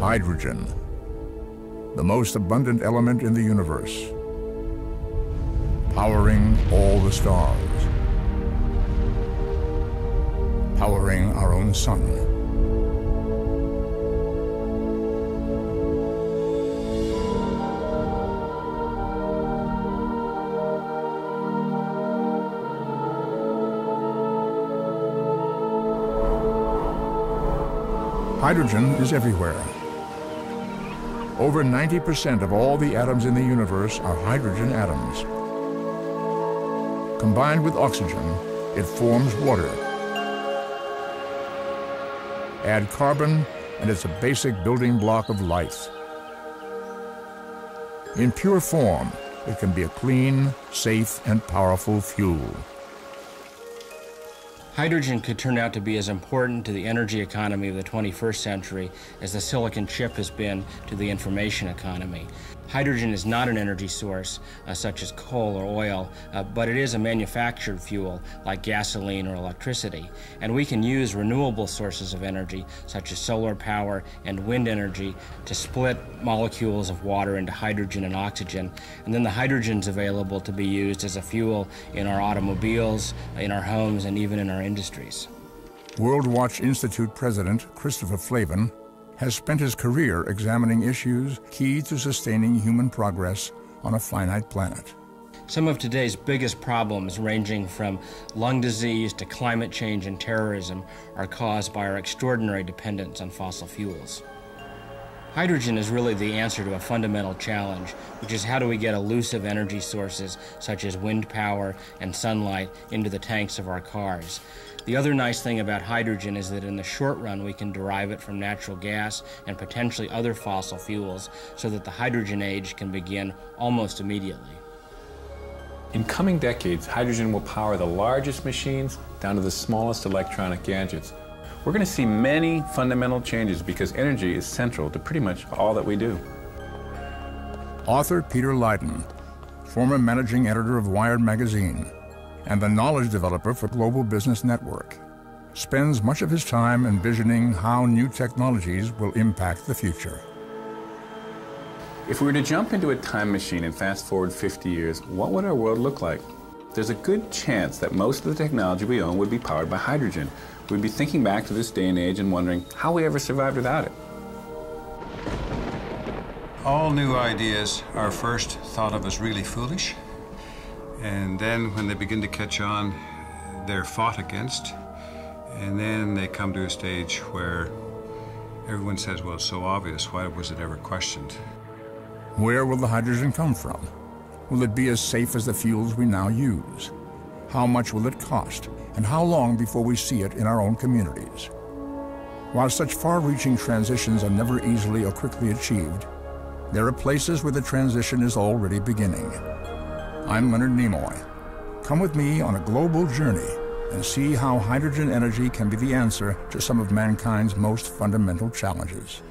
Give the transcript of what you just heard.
Hydrogen, the most abundant element in the universe, powering all the stars, powering our own sun. Hydrogen is everywhere. Over 90% of all the atoms in the universe are hydrogen atoms. Combined with oxygen, it forms water. Add carbon, and it's a basic building block of life. In pure form, it can be a clean, safe, and powerful fuel. Hydrogen could turn out to be as important to the energy economy of the 21st century as the silicon chip has been to the information economy. Hydrogen is not an energy source such as coal or oil, but it is a manufactured fuel like gasoline or electricity. And we can use renewable sources of energy such as solar power and wind energy to split molecules of water into hydrogen and oxygen. And then the hydrogen's available to be used as a fuel in our automobiles, in our homes, and even in our industries. World Watch Institute President Christopher Flavin has spent his career examining issues key to sustaining human progress on a finite planet. Some of today's biggest problems, ranging from lung disease to climate change and terrorism, are caused by our extraordinary dependence on fossil fuels. Hydrogen is really the answer to a fundamental challenge, which is how do we get elusive energy sources such as wind power and sunlight into the tanks of our cars. The other nice thing about hydrogen is that in the short run we can derive it from natural gas and potentially other fossil fuels so that the hydrogen age can begin almost immediately. In coming decades, hydrogen will power the largest machines down to the smallest electronic gadgets. We're going to see many fundamental changes because energy is central to pretty much all that we do. Author Peter Leyden, former managing editor of Wired magazine, and the knowledge developer for Global Business Network, spends much of his time envisioning how new technologies will impact the future. If we were to jump into a time machine and fast forward 50 years, what would our world look like? There's a good chance that most of the technology we own would be powered by hydrogen. We'd be thinking back to this day and age and wondering how we ever survived without it. All new ideas are first thought of as really foolish. And then when they begin to catch on, they're fought against. And then they come to a stage where everyone says, well, it's so obvious, why was it ever questioned? Where will the hydrogen come from? Will it be as safe as the fuels we now use? How much will it cost? And how long before we see it in our own communities? While such far-reaching transitions are never easily or quickly achieved, there are places where the transition is already beginning. I'm Leonard Nimoy. Come with me on a global journey and see how hydrogen energy can be the answer to some of mankind's most fundamental challenges.